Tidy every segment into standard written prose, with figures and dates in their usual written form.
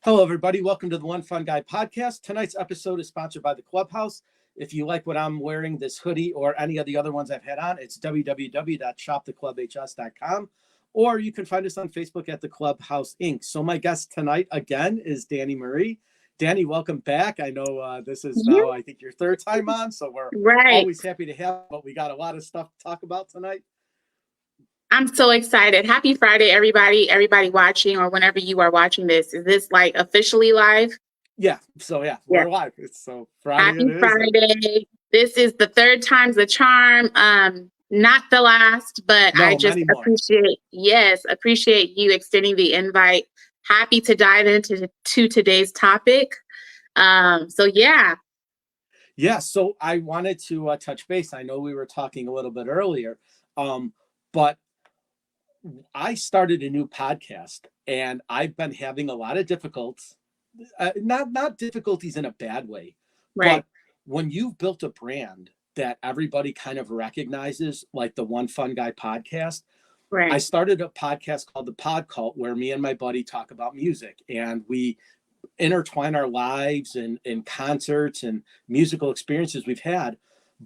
Hello, everybody. Welcome to the One Fun Guy podcast. Tonight's episode is sponsored by the Clubhouse. If you like what I'm wearing, this hoodie or any of the other ones I've had on, it's www.shoptheclubhs.com, or you can find us on Facebook at the Clubhouse Inc. So my guest tonight again is DaniMarie. Dani, welcome back. I know this is now, I think, your third time on, so we're always happy to have you, but we got a lot of stuff to talk about tonight. I'm so excited. Happy Friday, everybody watching, or whenever you are watching this. Is this like officially live? Yeah. So we're live. It's so Friday. Happy Friday. This is the third time's the charm. Not the last, but I just appreciate you extending the invite. Happy to dive into today's topic. Yeah. Yeah. So I wanted to touch base. I know we were talking a little bit earlier, but I started a new podcast and I've been having a lot of difficulties, not difficulties in a bad way, right. But when you've built a brand that everybody kind of recognizes, like the One Fun Guy podcast, right. I started a podcast called The Pod Cult, where me and my buddy talk about music and we intertwine our lives and concerts and musical experiences we've had.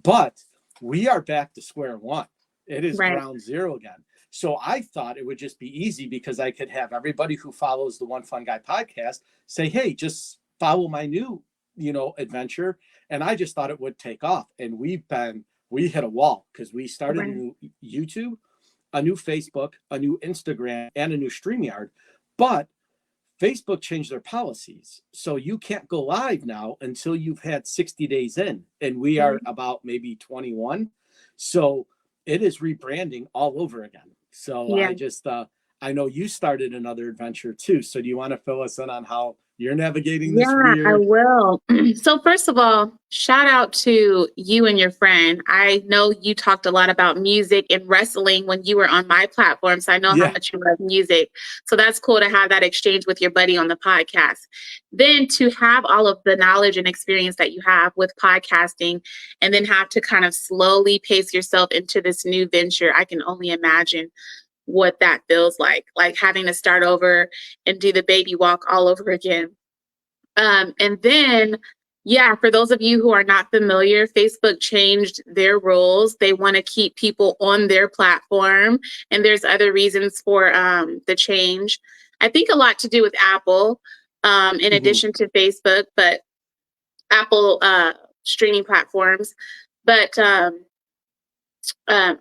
But we are back to square one. It is ground zero again. So I thought it would just be easy because I could have everybody who follows the One Fun Guy podcast say, hey, just follow my new, adventure. And I just thought it would take off. And we hit a wall because we started a new YouTube, a new Facebook, a new Instagram, and a new StreamYard. But Facebook changed their policies. So you can't go live now until you've had 60 days in. And we are about maybe 21. So it is rebranding all over again. So I just, I know you started another adventure too. So do you want to fill us in on how you're navigating this weird? I will. So first of all, shout out to you and your friend. I know you talked a lot about music and wrestling when you were on my platform. So I know how much you love music. So that's cool to have that exchange with your buddy on the podcast. Then to have all of the knowledge and experience that you have with podcasting and then have to kind of slowly pace yourself into this new venture, I can only imagine what that feels like having to start over and do the baby walk all over again. And then, for those of you who are not familiar, Facebook changed their rules. They want to keep people on their platform. And there's other reasons for the change. I think a lot to do with Apple, in addition to Facebook, but Apple streaming platforms, or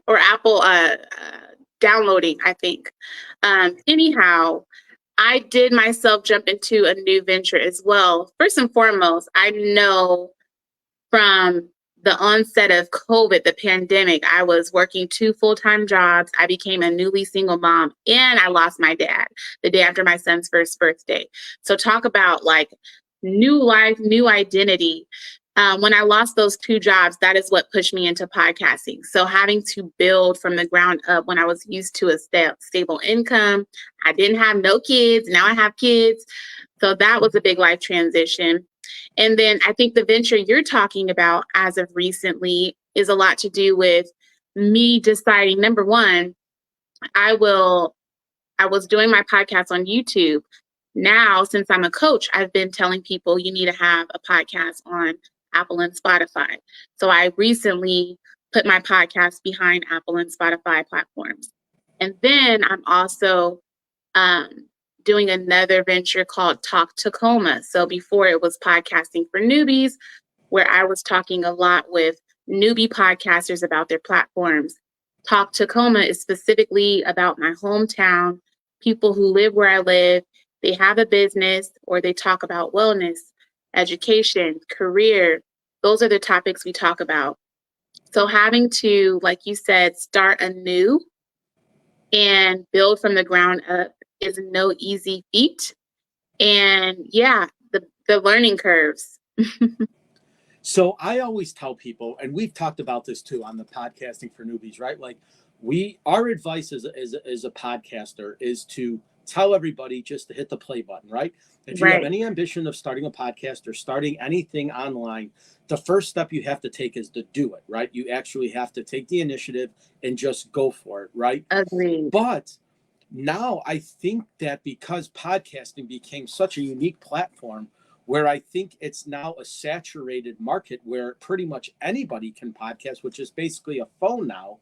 Apple downloading, I think. Anyhow, I did myself jump into a new venture as well. First and foremost, I know from the onset of COVID, the pandemic, I was working 2 full-time jobs. I became a newly single mom and I lost my dad the day after my son's first birthday. So talk about like new life, new identity. When I lost those 2 jobs, that is what pushed me into podcasting. So having to build from the ground up when I was used to a stable income, I didn't have no kids. Now I have kids. So that was a big life transition. And then I think the venture you're talking about as of recently is a lot to do with me deciding, number one, I was doing my podcast on YouTube. Now, since I'm a coach, I've been telling people you need to have a podcast on Apple and Spotify. So I recently put my podcast behind Apple and Spotify platforms. And then I'm also doing another venture called Talk Tacoma. So before it was podcasting for newbies, where I was talking a lot with newbie podcasters about their platforms. Talk Tacoma is specifically about my hometown, people who live where I live, they have a business, or they talk about wellness, education, career. Those are the topics we talk about. So having to, like you said, start anew and build from the ground up is no easy feat. And the learning curves. So I always tell people, and we've talked about this too on the podcasting for newbies, right? Like our advice as a podcaster is to tell everybody just to hit the play button, right? If you have any ambition of starting a podcast or starting anything online, the first step you have to take is to do it, right? You actually have to take the initiative and just go for it, right? Agreed. But now I think that because podcasting became such a unique platform, where I think it's now a saturated market where pretty much anybody can podcast, which is basically a phone now.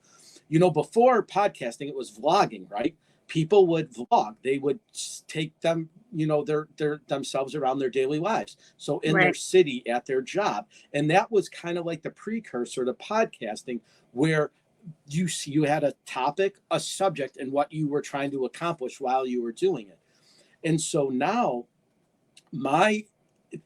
Before podcasting, it was vlogging, right? People would vlog. They would take them, their themselves around their daily lives. So in their Right. city, at their job. And that was kind of like the precursor to podcasting, where you had a topic, a subject, and what you were trying to accomplish while you were doing it. And so now my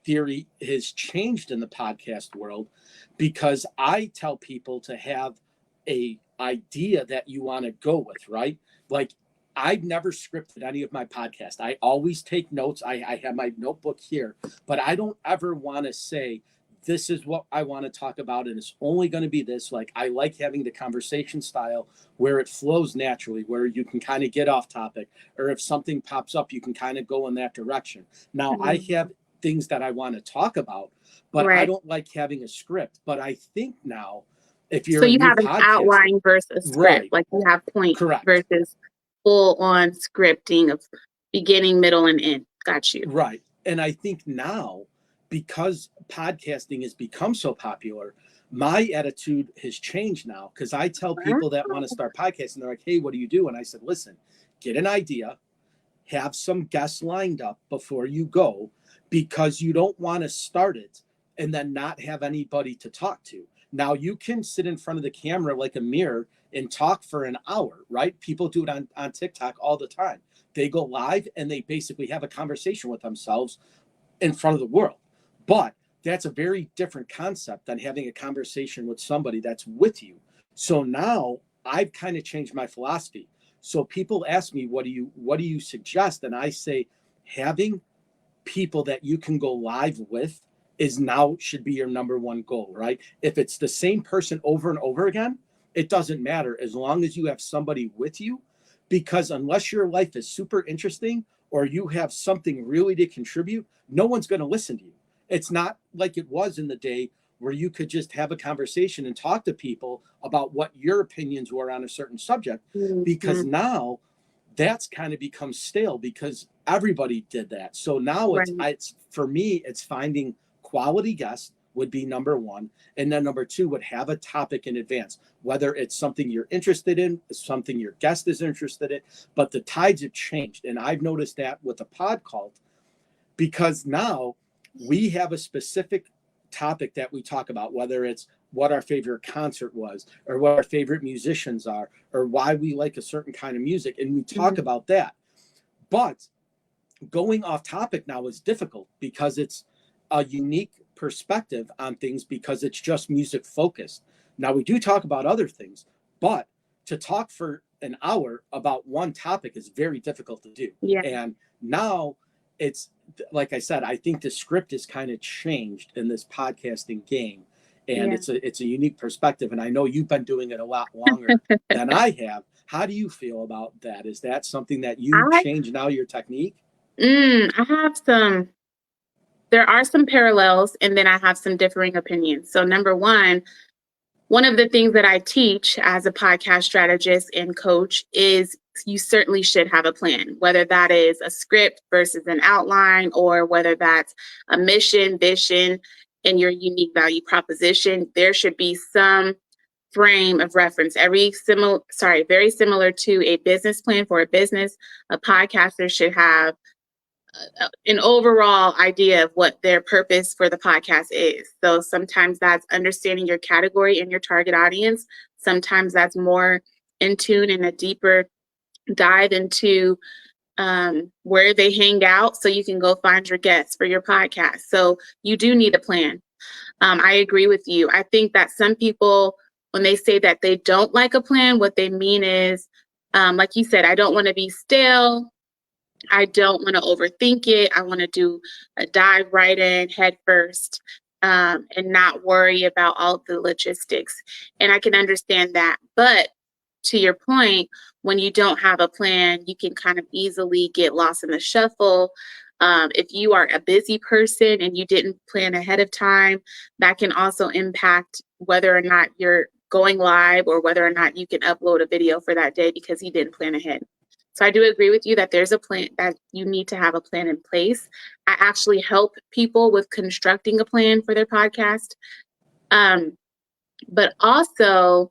theory has changed in the podcast world, because I tell people to have a idea that you want to go with, right? Like, I've never scripted any of my podcast. I always take notes. I have my notebook here, but I don't ever want to say, this is what I want to talk about, and it's only going to be this. Like, I like having the conversation style where it flows naturally, where you can kind of get off topic, or if something pops up, you can kind of go in that direction. Now, I have things that I want to talk about, but I Right. don't like having a script. But I think now, if So you're a you new have an podcast, outline versus a script, right, like you have points correct, versus full on scripting of beginning, middle, and end. Got you. right. And I think now, because podcasting has become so popular, my attitude has changed now, because I tell people that want to start podcasting, they're like, hey, what do you do? And I said, listen, get an idea, have some guests lined up before you go, because you don't want to start it and then not have anybody to talk to. Now, you can sit in front of the camera like a mirror and talk for an hour, right? People do it on TikTok all the time. They go live and they basically have a conversation with themselves in front of the world. But that's a very different concept than having a conversation with somebody that's with you. So now I've kind of changed my philosophy. So people ask me, what do you suggest? And I say, having people that you can go live with is now should be your number one goal, right? If it's the same person over and over again, it doesn't matter, as long as you have somebody with you, because unless your life is super interesting or you have something really to contribute, no one's going to listen to you. It's not like it was in the day where you could just have a conversation and talk to people about what your opinions were on a certain subject, because Mm-hmm. now that's kind of become stale, because everybody did that. So now Right. it's for me, it's finding quality guests would be number one, and then number two would have a topic in advance, whether it's something you're interested in, something your guest is interested in. But the tides have changed, and I've noticed that with the pod cult, because now we have a specific topic that we talk about, whether it's what our favorite concert was, or what our favorite musicians are, or why we like a certain kind of music, and we talk about that. But going off topic now is difficult, because it's a unique perspective on things, because it's just music focused. Now, we do talk about other things, but to talk for an hour about one topic is very difficult to do. Yeah. And now it's, like I said, I think the script has kind of changed in this podcasting game, and Yeah. it's a unique perspective. And I know you've been doing it a lot longer than I have. How do you feel about that? Is that something that you I change now, your technique? I have there are some parallels, and then I have some differing opinions. So number one of the things that I teach as a podcast strategist and coach is you certainly should have a plan, whether that is a script versus an outline, or whether that's a mission, vision, and your unique value proposition. There should be some frame of reference. Very similar to a business plan for a business. A podcaster should have an overall idea of what their purpose for the podcast is. So sometimes that's understanding your category and your target audience. Sometimes that's more in tune and a deeper dive into where they hang out, so you can go find your guests for your podcast. So you do need a plan. I agree with you. I think that some people, when they say that they don't like a plan, what they mean is, like you said, I don't want to be stale. I don't want to overthink it. I want to do a dive right in head first, and not worry about all the logistics. And I can understand that. But to your point, when you don't have a plan, you can kind of easily get lost in the shuffle. If you are a busy person and you didn't plan ahead of time, that can also impact whether or not you're going live, or whether or not you can upload a video for that day because you didn't plan ahead. So I do agree with you that there's a plan, that you need to have a plan in place. I actually help people with constructing a plan for their podcast. But also,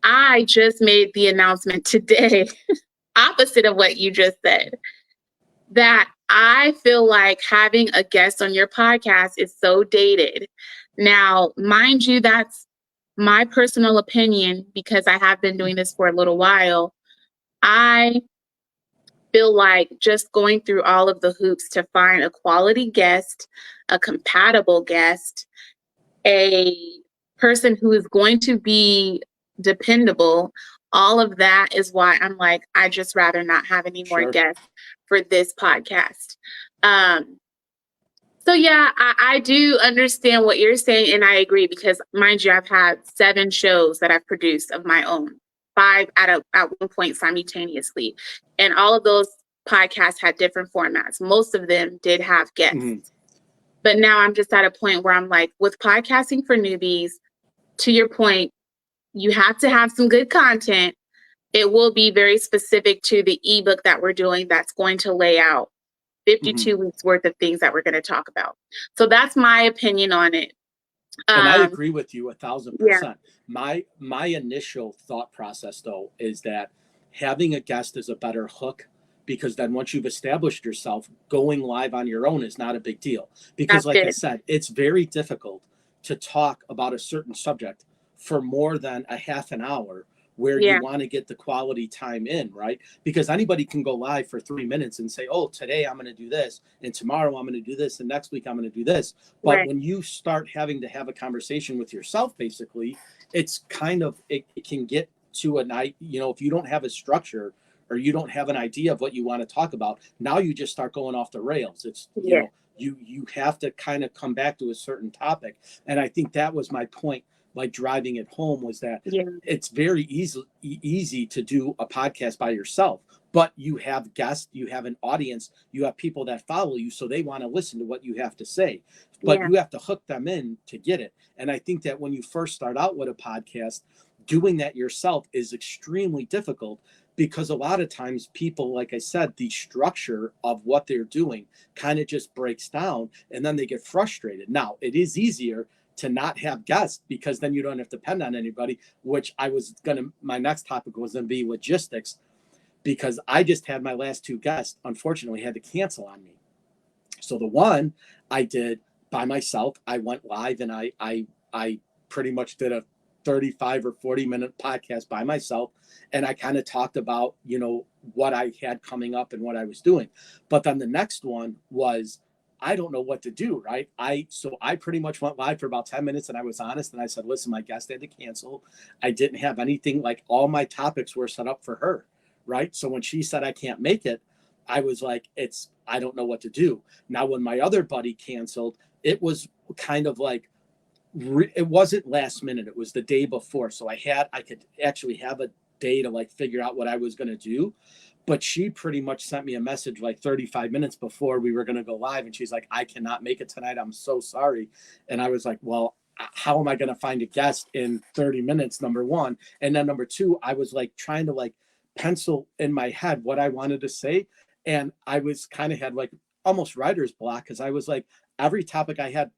I just made the announcement today, opposite of what you just said, that I feel like having a guest on your podcast is so dated. Now, mind you, that's my personal opinion because I have been doing this for a little while. I feel like just going through all of the hoops to find a quality guest, a compatible guest, a person who is going to be dependable, all of that is why I'm like, I just rather not have any more Sure. guests for this podcast. Um, so yeah, I do understand what you're saying, and I agree because, mind you, I've had 7 shows that I've produced of my own, 5 at one point simultaneously, and all of those podcasts had different formats. Most of them did have guests. Mhm. But now I'm just at a point where I'm like, with podcasting for newbies, to your point, you have to have some good content. It will be very specific to the ebook that we're doing that's going to lay out 52 weeks worth of things that we're going to talk about. So that's my opinion on it. And I agree with you 1,000%. Yeah. My initial thought process, though, is that having a guest is a better hook, because then once you've established yourself, going live on your own is not a big deal. Because That's like I good. said, it's very difficult to talk about a certain subject for more than a half an hour where Yeah. you want to get the quality time in, right? Because anybody can go live for 3 minutes and say, oh, today I'm going to do this, and tomorrow I'm going to do this, and next week I'm going to do this. But Right. when you start having to have a conversation with yourself, basically, it's kind of, it can get to a night, you know, if you don't have a structure or you don't have an idea of what you want to talk about, now you just start going off the rails. It's, you Yeah. know, you have to kind of come back to a certain topic. And I think that was my point, like driving it home, was that Yeah. it's very easy to do a podcast by yourself, but you have guests, you have an audience, you have people that follow you, so they want to listen to what you have to say, but Yeah. you have to hook them in to get it. And I think that when you first start out with a podcast, doing that yourself is extremely difficult, because a lot of times people, like I said, the structure of what they're doing kind of just breaks down, and then they get frustrated. Now, it is easier to not have guests, because then you don't have to depend on anybody, which my next topic was going to be logistics, because I just had my last 2 guests, unfortunately, had to cancel on me. So the one I did by myself, I went live, and I pretty much did a 35 or 40-minute podcast by myself, and I kind of talked about, you know, what I had coming up and what I was doing. But then the next one was, I don't know what to do, right? So I pretty much went live for about 10 minutes, and I was honest, and I said, listen, my guest had to cancel. I didn't have anything, like all my topics were set up for her, right? So when she said I can't make it, I was like, I don't know what to do. Now, when my other buddy canceled, it was kind of like, it wasn't last minute, it was the day before, so I could actually have a day to like figure out what I was going to do. But she pretty much sent me a message like 35 minutes before we were going to go live, and she's like, I cannot make it tonight, I'm so sorry. And I was like, well, how am I going to find a guest in 30 minutes, number one? And then number two, I was like trying to like pencil in my head what I wanted to say, and I was kind of had like almost writer's block, because I was like, every topic I had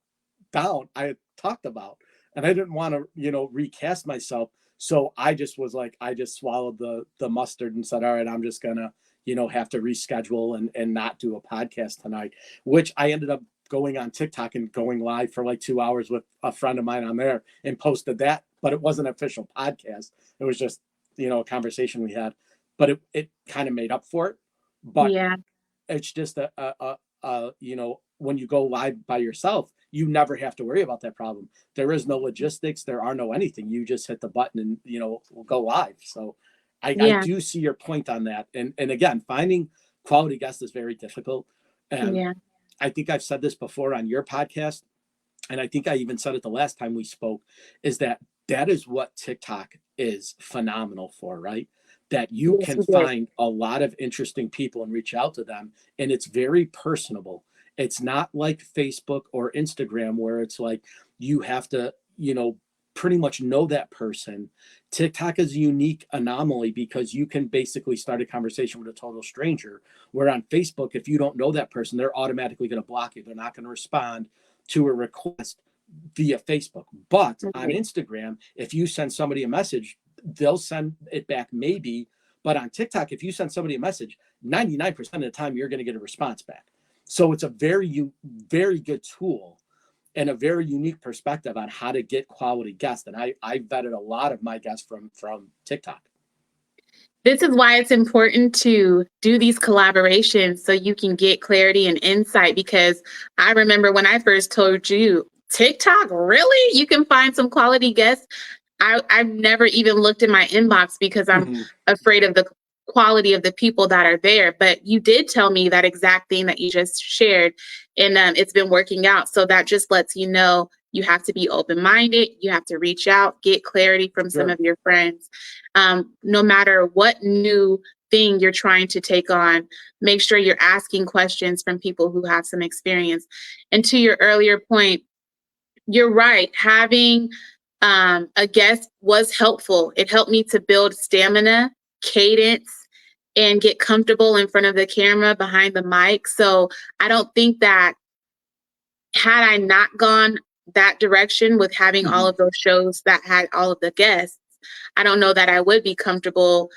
down, I had talked about, and I didn't want to, you know, recast myself. So I just was like, I just swallowed the mustard and said, all right, I'm just gonna, you know, have to reschedule and not do a podcast tonight, which I ended up going on TikTok and going live for like 2 hours with a friend of mine on there and posted that. But it wasn't an official podcast. It was just, you know, a conversation we had, but it kind of made up for it. But Yeah. it's just you know, when you go live by yourself, you never have to worry about that problem. There is no logistics, there are no anything. You just hit the button and, you know, we'll go live. So I Yeah. do see your point on that. And again, finding quality guests is very difficult. And Yeah. I think I've said this before on your podcast, and I think I even said it the last time we spoke, is that is what TikTok is phenomenal for, right? That you Yes, can we did. find a lot of interesting people and reach out to them, and it's very personable. It's not like Facebook or Instagram where it's like you have to, you know, pretty much know that person. TikTok is a unique anomaly because you can basically start a conversation with a total stranger, where on Facebook, if you don't know that person, they're automatically going to block you. They're not going to respond to a request via Facebook. But on Instagram, if you send somebody a message, they'll send it back maybe. But on TikTok, if you send somebody a message, 99% of the time you're going to get a response back. So it's a very, very good tool and a very unique perspective on how to get quality guests. And I vetted a lot of my guests from TikTok. This is why it's important to do these collaborations so you can get clarity and insight. Because I remember when I first told you, TikTok, really? You can find some quality guests. I've never even looked in my inbox because I'm afraid of the quality of the people that are there. But you did tell me that exact thing that you just shared, and it's been working out. So that just lets you know you have to be open-minded. You have to reach out, get clarity from some of your friends. No matter what new thing you're trying to take on, make sure you're asking questions from people who have some experience. And to your earlier point, you're right. Having a guest was helpful. It helped me to build stamina, cadence, and get comfortable in front of the camera, behind the mic. So I don't think that had I not gone that direction with having all of those shows that had all of the guests, I don't know that I would be comfortable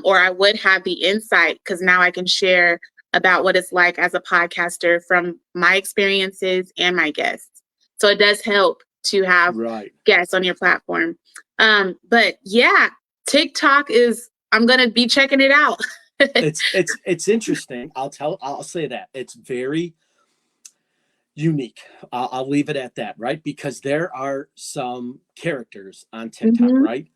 or I would have the insight, because now I can share about what it's like as a podcaster from my experiences and my guests. So it does help to have guests on your platform. But yeah, TikTok is, I'm going to be checking it out. It's interesting. I'll say that it's very unique. I'll leave it at that, right? Because there are some characters on TikTok, right?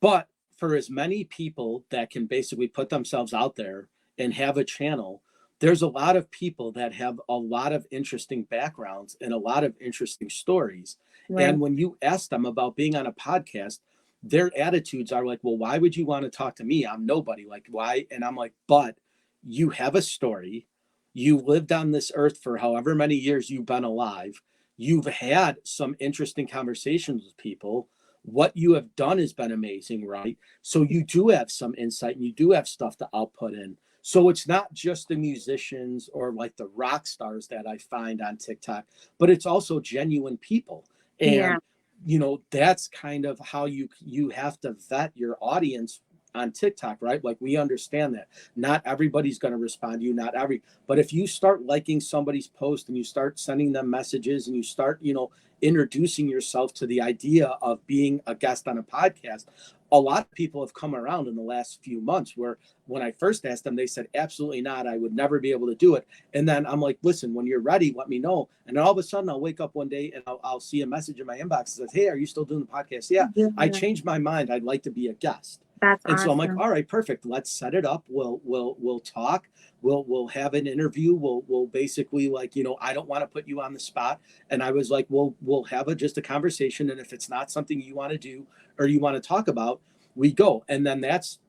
But for as many people that can basically put themselves out there and have a channel, there's a lot of people that have a lot of interesting backgrounds and a lot of interesting stories. And when you ask them about being on a podcast, their attitudes are like, well, why would you want to talk to me? I'm nobody. Like, why? And I'm like, but you have a story. You lived on this earth for however many years you've been alive. You've had some interesting conversations with people. What you have done has been amazing, right? So you do have some insight and you do have stuff to output in. So it's not just the musicians or like the rock stars that I find on TikTok, but it's also genuine people. And, you know, that's kind of how you have to vet your audience on TikTok, right? Like, we understand that not everybody's going to respond to you, but if you start liking somebody's post and you start sending them messages and you start, you know, introducing yourself to the idea of being a guest on a podcast, a lot of people have come around in the last few months where when I first asked them, they said, absolutely not. I would never be able to do it. And then I'm like, listen, when you're ready, let me know. And then all of a sudden I'll wake up one day and I'll see a message in my inbox that says, hey, are you still doing the podcast? Yeah, I changed my mind. I'd like to be a guest. That's and awesome. So I'm like, all right, perfect. Let's set it up. We'll talk. We'll have an interview. We'll basically, like, you know, I don't want to put you on the spot. And I was like, we'll have just a conversation. And if it's not something you want to do or you want to talk about, we go. And then that's,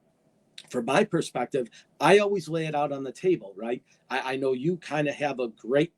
from my perspective, I always lay it out on the table, right? I know you kind of have a great,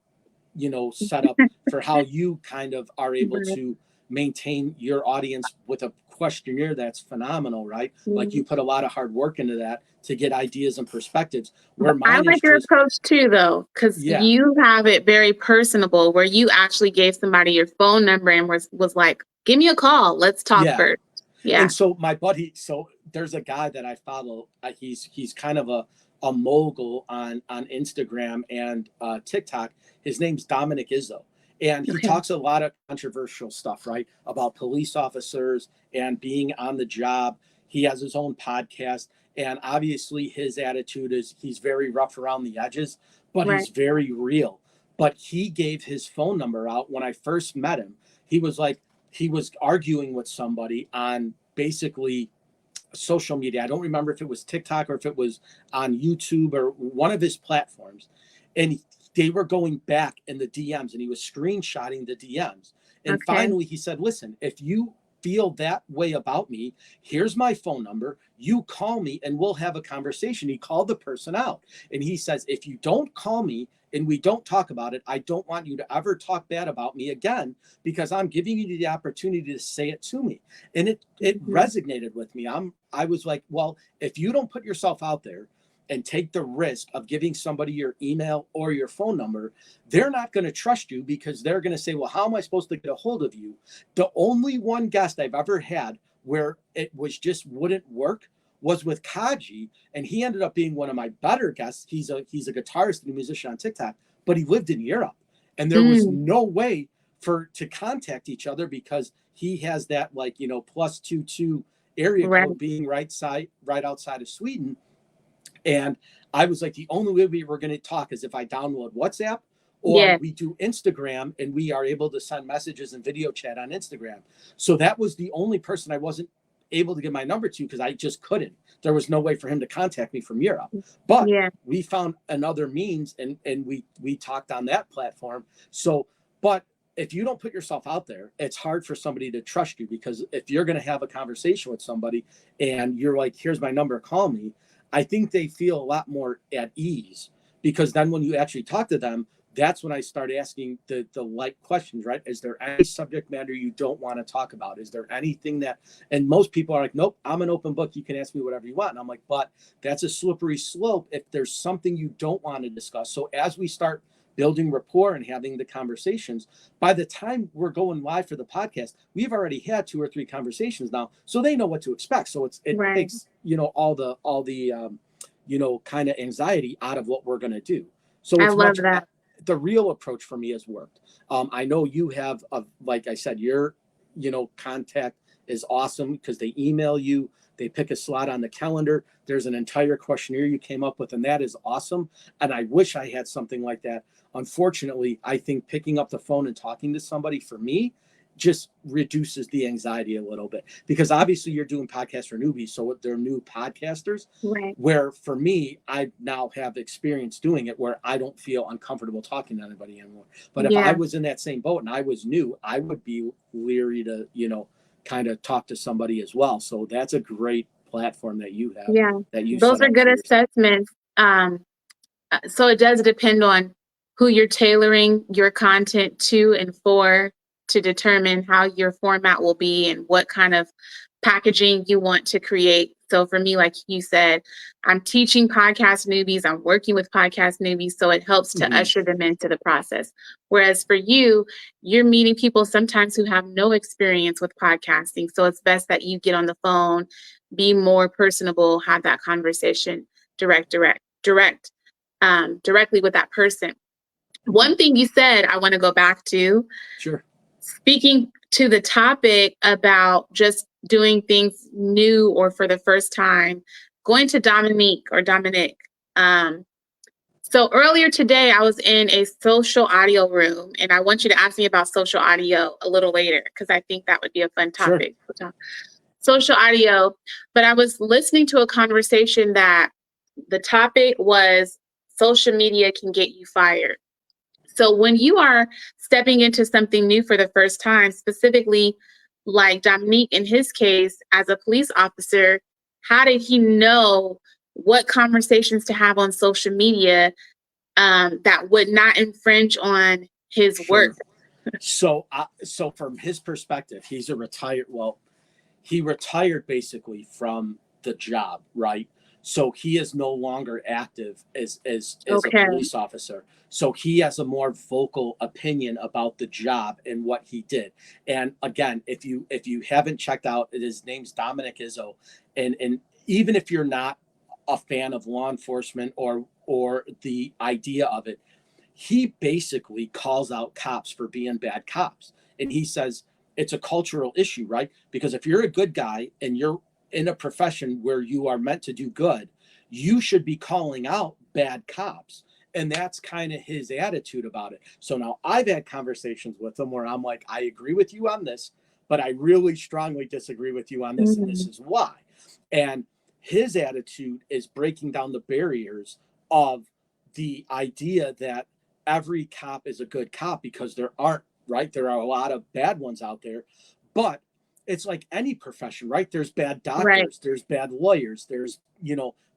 you know, setup for how you kind of are able to maintain your audience with a questionnaire that's phenomenal, right? Like, you put a lot of hard work into that to get ideas and perspectives. Where mine I like your approach too, though, because you have it very personable, where you actually gave somebody your phone number and was like, give me a call. Let's talk first. Yeah. And so my buddy, so there's a guy that I follow. He's kind of a mogul on Instagram and TikTok. His name's Dominic Izzo. And he talks a lot of controversial stuff, right? About police officers and being on the job. He has his own podcast. And obviously his attitude is he's very rough around the edges, but he's very real. But he gave his phone number out when I first met him. He was like, he was arguing with somebody on basically social media. I don't remember if it was TikTok or if it was on YouTube or one of his platforms. And they were going back in the DMs and he was screenshotting the DMs. And finally he said, listen, if you feel that way about me, here's my phone number. You call me and we'll have a conversation. He called the person out and he says, if you don't call me and we don't talk about it, I don't want you to ever talk bad about me again, because I'm giving you the opportunity to say it to me. And it resonated with me. I was like, well, if you don't put yourself out there and take the risk of giving somebody your email or your phone number, they're not going to trust you, because they're going to say, well, how am I supposed to get a hold of you? The only one guest I've ever had where it was just wouldn't work was with Kaji, and he ended up being one of my better guests. He's a guitarist and a musician on TikTok, but he lived in Europe, and there was no way to contact each other, because he has that, like, +22 area code, being right outside of Sweden. And I was like, the only way we were going to talk is if I download WhatsApp, or we do Instagram, and we are able to send messages and video chat on Instagram. So that was the only person I wasn't able to get my number to, because I just couldn't. There was no way for him to contact me from Europe. But we found another means, and we talked on that platform. So, but if you don't put yourself out there, it's hard for somebody to trust you, because if you're going to have a conversation with somebody and you're like, here's my number, call me, I think they feel a lot more at ease, because then when you actually talk to them, that's when I start asking the like questions, right? Is there any subject matter you don't want to talk about? Is there anything that, and most people are like, nope, I'm an open book. You can ask me whatever you want. And I'm like, but that's a slippery slope if there's something you don't want to discuss. So as we start building rapport and having the conversations, by the time we're going live for the podcast, we've already had 2 or 3 conversations now. So they know what to expect. So it takes, all the kind of anxiety out of what we're going to do. So it's I love that. The real approach for me has worked. I know you have, like I said, your, contact is awesome, because they email you, they pick a slot on the calendar. There's an entire questionnaire you came up with, and that is awesome. And I wish I had something like that. Unfortunately, I think picking up the phone and talking to somebody, for me, just reduces the anxiety a little bit, because obviously you're doing podcasts for newbies, so they're new podcasters, where for me, I now have experience doing it, where I don't feel uncomfortable talking to anybody anymore. But if I was in that same boat and I was new, I would be leery to kind of talk to somebody as well. So that's a great platform that you have. Those are good assessments. So it does depend on who you're tailoring your content to and for, to determine how your format will be and what kind of packaging you want to create. So for me, like you said, I'm teaching podcast newbies, I'm working with podcast newbies, so it helps to usher them into the process. Whereas for you, you're meeting people sometimes who have no experience with podcasting. So it's best that you get on the phone, be more personable, have that conversation directly with that person. One thing you said, I want to go back to. Sure. Speaking to the topic about just doing things new or for the first time, going to Dominique. So earlier today, I was in a social audio room, and I want you to ask me about social audio a little later, because I think that would be a fun topic. Sure. Social audio. But I was listening to a conversation that the topic was social media can get you fired. So when you are stepping into something new for the first time, specifically like Dominique in his case, as a police officer, how did he know what conversations to have on social media that would not infringe on his work? So from his perspective, he retired basically from the job, right? So he is no longer active as a police officer. So he has a more vocal opinion about the job and what he did. And again, if you haven't checked out, his name's Dominic Izzo. And even if you're not a fan of law enforcement or the idea of it, he basically calls out cops for being bad cops. And he says it's a cultural issue, right? Because if you're a good guy and you're in a profession where you are meant to do good, you should be calling out bad cops. And that's kind of his attitude about it. So now I've had conversations with him where I'm like, I agree with you on this, but I really strongly disagree with you on this, and this is why. And his attitude is breaking down the barriers of the idea that every cop is a good cop, because there aren't, right? There are a lot of bad ones out there, but it's like any profession, right? There's bad doctors, there's bad lawyers, there's,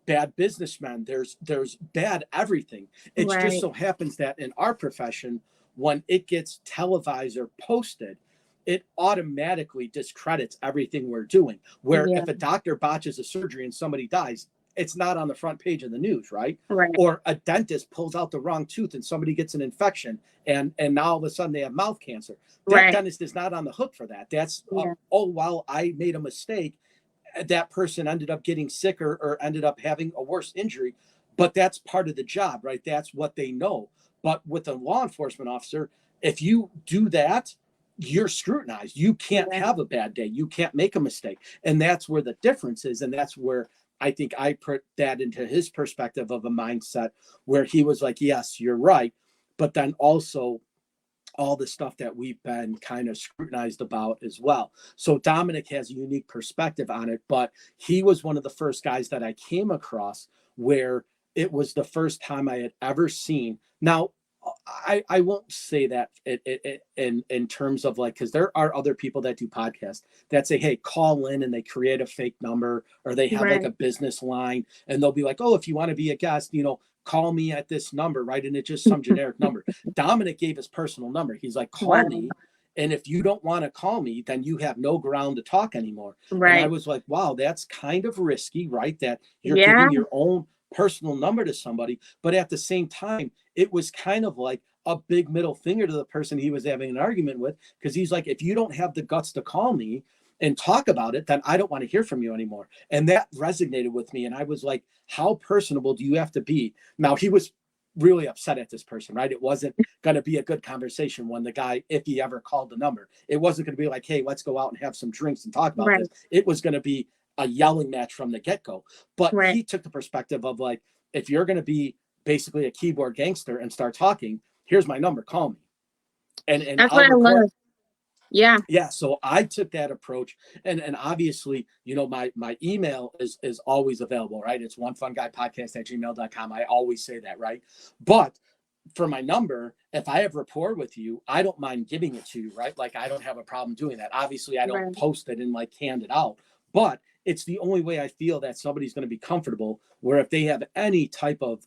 bad businessmen, there's bad everything. It just Right. so happens that in our profession, when it gets televised or posted, it automatically discredits everything we're doing. Where Yeah. if a doctor botches a surgery and somebody dies, it's not on the front page of the news, right? Right. Or a dentist pulls out the wrong tooth and somebody gets an infection, and now all of a sudden they have mouth cancer. That Right. dentist is not on the hook for that. That's Yeah. oh, well, I made a mistake, that person ended up getting sicker or ended up having a worse injury. But that's part of the job, right? That's what they know. But with a law enforcement officer, if you do that, you're scrutinized. You can't Yeah. have a bad day. You can't make a mistake. And that's where the difference is. And that's where I think I put that into his perspective of a mindset where he was like, yes, you're right. But then also all the stuff that we've been kind of scrutinized about as well. So Dominic has a unique perspective on it, but he was one of the first guys that I came across where it was the first time I had ever seen. Now, I won't say that in terms of like, because there are other people that do podcasts that say, hey, call in, and they create a fake number, or they have like Right. a business line, and they'll be like, oh, if you want to be a guest, call me at this number, right? And it's just some generic number. Dominic gave his personal number. He's like, call Wow. me. And if you don't want to call me, then you have no ground to talk anymore. And I Right. was like, wow, that's kind of risky, right? That you're Yeah. giving your own personal number to somebody. But at the same time, it was kind of like a big middle finger to the person he was having an argument with, because he's like, if you don't have the guts to call me and talk about it, then I don't want to hear from you anymore. And that resonated with me. And I was like, how personable do you have to be? Now, he was really upset at this person, right? It wasn't going to be a good conversation when the guy, if he ever called the number, it wasn't going to be like, hey, let's go out and have some drinks and talk about Right. this. It was going to be a yelling match from the get-go. But Right. he took the perspective of like, if you're going to be basically a keyboard gangster and start talking, here's my number, call me. And That's I'll what I record. love. Yeah. Yeah, so I took that approach, and obviously, my email is always available, right? It's onefunguypodcast@gmail.com. I always say that, right? But for my number, if I have rapport with you, I don't mind giving it to you, right? Like, I don't have a problem doing that. Obviously, I don't Right. post it and like hand it out, but it's the only way I feel that somebody's going to be comfortable. Where if they have any type of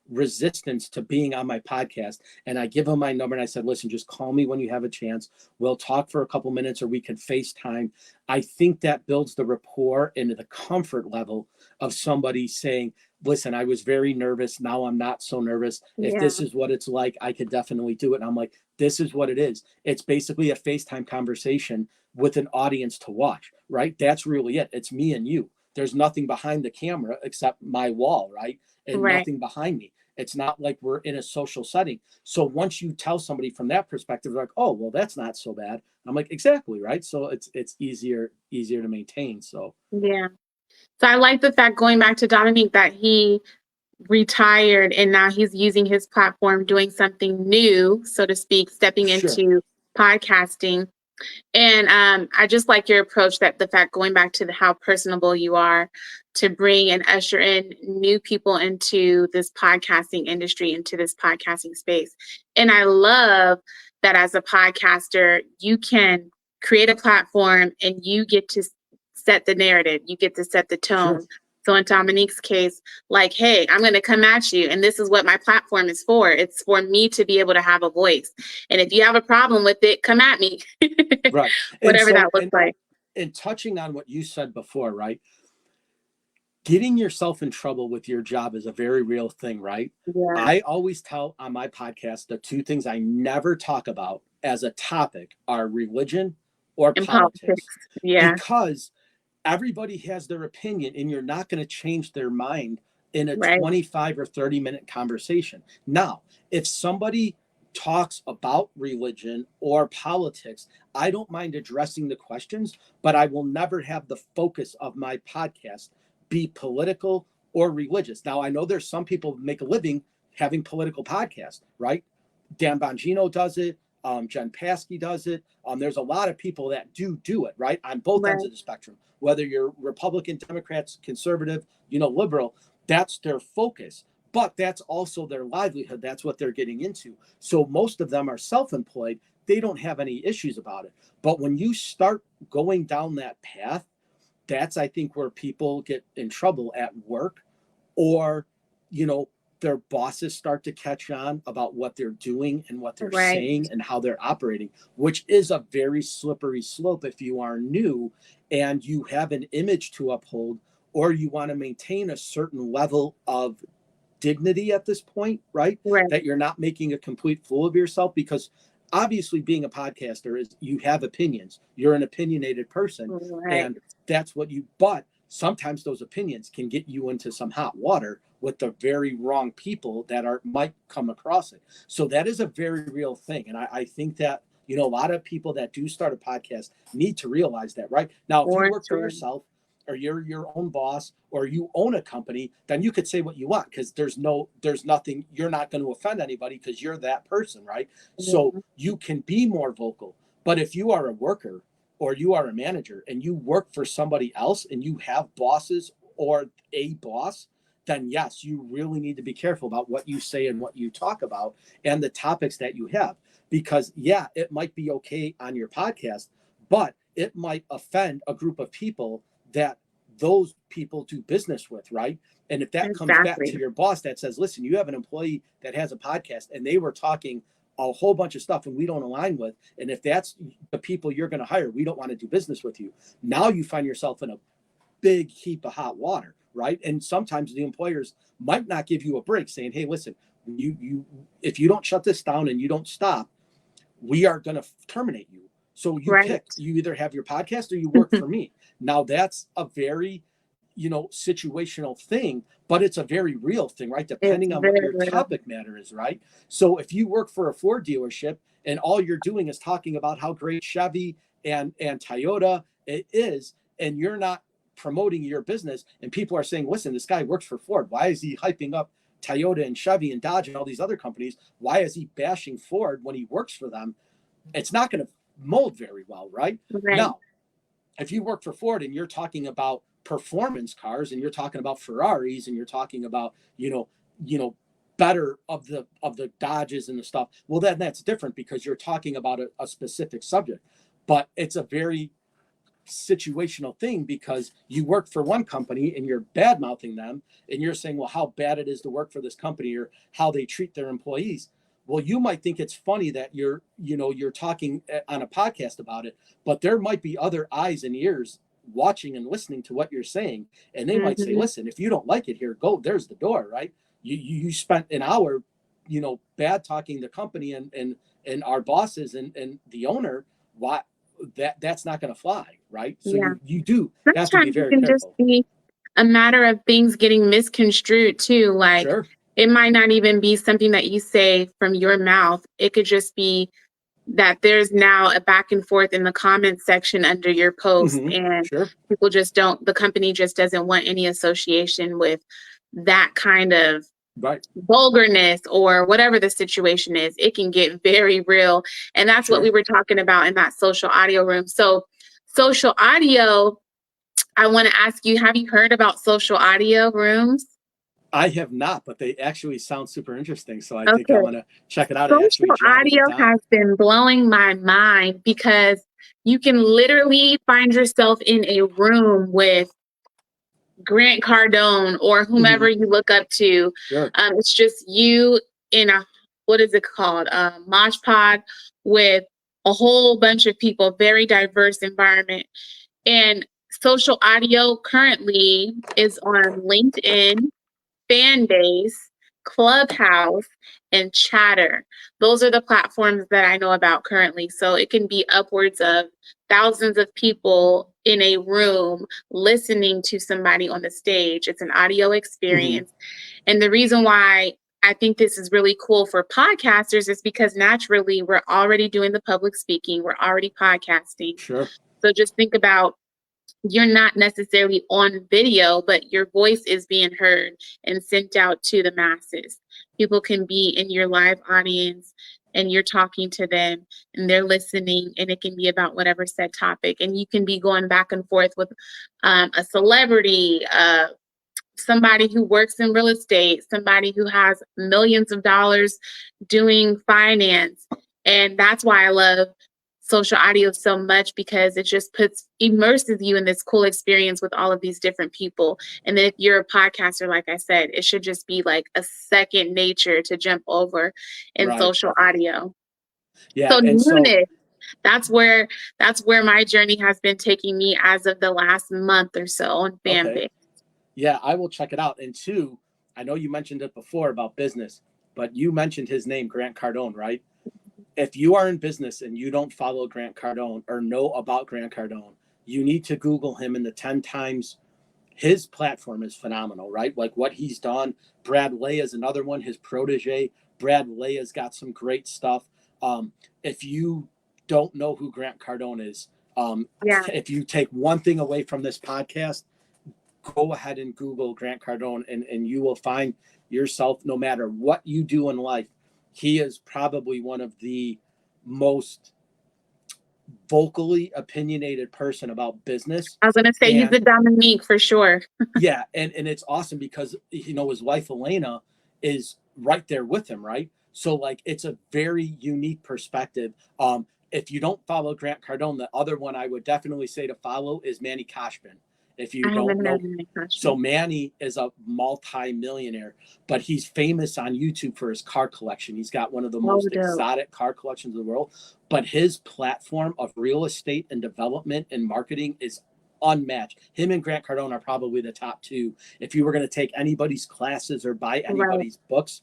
resistance to being on my podcast, and I give them my number and I said, listen, just call me when you have a chance. We'll talk for a couple minutes, or we can FaceTime. I think that builds the rapport and the comfort level of somebody saying, listen, I was very nervous. Now I'm not so nervous. If Yeah. this is what it's like, I could definitely do it. And I'm like, this is what it is. It's basically a FaceTime conversation with an audience to watch, right? That's really it. It's me and you. There's nothing behind the camera except my wall, right? And Right. nothing behind me. It's not like we're in a social setting. So once you tell somebody from that perspective, they're like, oh, well, that's not so bad. I'm like, exactly, right? So it's easier to maintain. So Yeah. So I like the fact, going back to Dominique, that he retired and now he's using his platform, doing something new, so to speak, stepping sure, into podcasting. And I just like your approach, that the fact, going back to how personable you are, to bring and usher in new people into this podcasting industry, into this podcasting space. And I love that as a podcaster, you can create a platform and you get to set the narrative, you get to set the sure. tone. So in Dominique's case, like, hey, I'm going to come at you, and this is what my platform is for. It's for me to be able to have a voice. And if you have a problem with it, come at me. Right. And Whatever so, that looks like. and touching on what you said before, right? Getting yourself in trouble with your job is a very real thing, right? Yeah. I always tell on my podcast, the two things I never talk about as a topic are religion or In politics. politics, Yeah. because everybody has their opinion, and you're not going to change their mind in a Right. 25 or 30-minute conversation. Now, if somebody talks about religion or politics, I don't mind addressing the questions, but I will never have the focus of my podcast be political or religious. Now, I know there's some people who make a living having political podcasts, right? Dan Bongino does it. Jen Paskey does it. There's a lot of people that do it, right? On both ends Right. of the spectrum, whether you're Republican, Democrats, conservative, liberal, that's their focus. But that's also their livelihood. That's what they're getting into. So most of them are self-employed. They don't have any issues about it. But when you start going down that path, that's, I think, where people get in trouble at work, or, their bosses start to catch on about what they're doing and what they're Right. saying and how they're operating, which is a very slippery slope if you are new and you have an image to uphold, or you want to maintain a certain level of dignity at this point, right? Right. That you're not making a complete fool of yourself, because obviously being a podcaster is, you have opinions, you're an opinionated person, Right. and that's what but sometimes those opinions can get you into some hot water with the very wrong people that might come across it. So that is a very real thing. And I think that, a lot of people that do start a podcast need to realize that, right? Now, if you For work for sure. yourself, or you're your own boss, or you own a company, then you could say what you want, because there's nothing, you're not going to offend anybody because you're that person, right? So Mhm. you can be more vocal. But if you are a worker, or you are a manager, and you work for somebody else, and you have bosses or a boss, then yes, you really need to be careful about what you say and what you talk about and the topics that you have. Because yeah, it might be okay on your podcast, but it might offend a group of people that those people do business with, right? And if that comes back Exactly. to your boss that says, listen, you have an employee that has a podcast and they were talking a whole bunch of stuff and we don't align with, and if that's the people you're going to hire, we don't want to do business with you. Now you find yourself in a big heap of hot water, right? And sometimes the employers might not give you a break, saying, hey, listen, you if you don't shut this down and you don't stop, we are going to terminate you. So you Right. pick, you either have your podcast or you work for me. Now that's a very, situational thing, but it's a very real thing, right? It's Depending on what very your real. topic matter is, right? So if you work for a Ford dealership and all you're doing is talking about how great Chevy and Toyota it is, and you're not promoting your business, and people are saying, listen, this guy works for Ford, why is he hyping up Toyota and Chevy and Dodge and all these other companies? Why is he bashing Ford when he works for them? It's not going to mold very well, right? Right. Now, if you work for Ford and you're talking about performance cars, and you're talking about Ferraris, and you're talking about, better of the Dodges and the stuff, well, then that's different, because you're talking about a specific subject. But it's a very situational thing, because you work for one company and you're bad mouthing them, and you're saying, well, how bad it is to work for this company, or how they treat their employees. Well, you might think it's funny that you're talking on a podcast about it, but there might be other eyes and ears watching and listening to what you're saying, and they might say, Mhm. listen, if you don't like it here, go, there's the door, right? You spent an hour bad talking the company and our bosses and the owner. Why? That's not going to fly, right? So Yeah. you do have to be Sometimes it very can just careful. be a matter of things getting misconstrued too. Like, Sure. it might not even be something that you say from your mouth. It could just be that there's now a back and forth in the comment section under your post, and Sure. people just don't, the company just doesn't want any association with that kind of Right. vulgarness or whatever the situation is. It can get very real. And that's what we Sure. were talking about in that social audio room. So, social audio, I want to ask you, have you heard about social audio rooms? I have not, but they actually sound super interesting. So I think I Okay. want to check it out. I actually Social jotted it audio down. has been blowing my mind because you can literally find yourself in a room with Grant Cardone or whomever you look up to. Sure. It's just you in a, what is it called? Mosh pod with a whole bunch of people, very diverse environment. And social audio currently is on LinkedIn, Fanbase, Clubhouse, and Chatter. Those are the platforms that I know about currently. So it can be upwards of thousands of people in a room listening to somebody on the stage. It's an audio experience. And the reason why I think this is really cool for podcasters is because naturally we're already doing the public speaking, we're already podcasting. Sure. So just think about, you're not necessarily on video, but your voice is being heard and sent out to the masses. People can be in your live audience and you're talking to them and they're listening, and it can be about whatever said topic. And you can be going back and forth with a celebrity, somebody who works in real estate, somebody who has millions of dollars doing finance. And that's why I love social audio so much because it just immerses you in this cool experience with all of these different people. And then if you're a podcaster, like I said, it should just be like a second nature to jump over in Right. social audio. Yeah. So And so, newness, that's where my journey has been taking me as of the last month or so on okay. Fanbase. Yeah, I will check it out. And two, I know you mentioned it before about business, but you mentioned his name, Grant Cardone, right? If you are in business and you don't follow Grant Cardone or know about Grant Cardone, you need to Google him in the 10 times. His platform is phenomenal, right? Like what he's done. Brad Lea is another one, his protege. Brad Lea's got some great stuff. If you don't know who Grant Cardone is, Yeah. if you take one thing away from this podcast, go ahead and Google Grant Cardone, and you will find yourself, no matter what you do in life, he is probably one of the most vocally opinionated person about business. I was going to say he's And the Dominique for sure. yeah, and it's awesome because his wife Elena is right there with him, right? So like it's a very unique perspective. If you don't follow Grant Cardone, the other one I would definitely say to follow is Manny Koshman. If I you don't haven't know, heard any so question. Manny is a multi-millionaire, but he's famous on YouTube for his car collection. He's got one of the Oh, most dope. exotic car collections in the world. But his platform of real estate and development and marketing is unmatched. Him and Grant Cardone are probably the top two. If you were going to take anybody's classes or buy Right. anybody's books,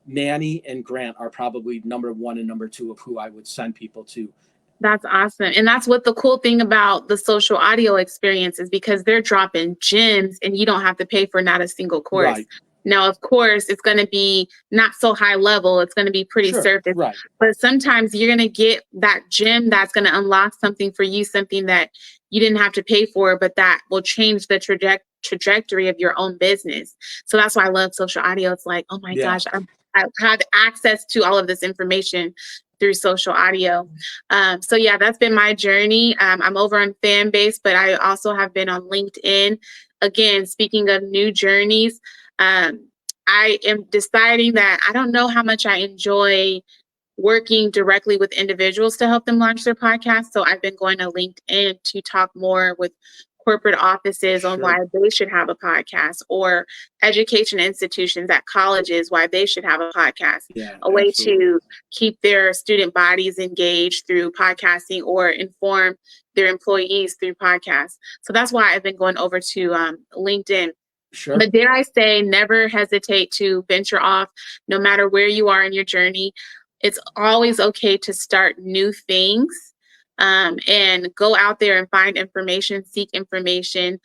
Manny and Grant are probably number one and number two of who I would send people to. That's awesome. And that's what the cool thing about the social audio experience is, because they're dropping gems and you don't have to pay for not a single course. Right. Now, of course, it's going to be not so high level. It's going to be pretty Sure. surface. Right. But sometimes you're going to get that gem that's going to unlock something for you, something that you didn't have to pay for, but that will change the trajectory of your own business. So that's why I love social audio. It's like, oh my Yeah. gosh, I have access to all of this information through social audio. So yeah, that's been my journey. I'm over on Fanbase, but I also have been on LinkedIn. Again, speaking of new journeys, I am deciding that I don't know how much I enjoy working directly with individuals to help them launch their podcast. So I've been going to LinkedIn to talk more with corporate offices on why they should have a podcast, or education institutions at colleges, why they should have a podcast, Yeah, a way absolutely. to keep their student bodies engaged through podcasting or inform their employees through podcasts. So that's why I've been going over to LinkedIn. Sure. But dare I say, never hesitate to venture off, no matter where you are in your journey. It's always okay to start new things, and go out there and find information, seek information,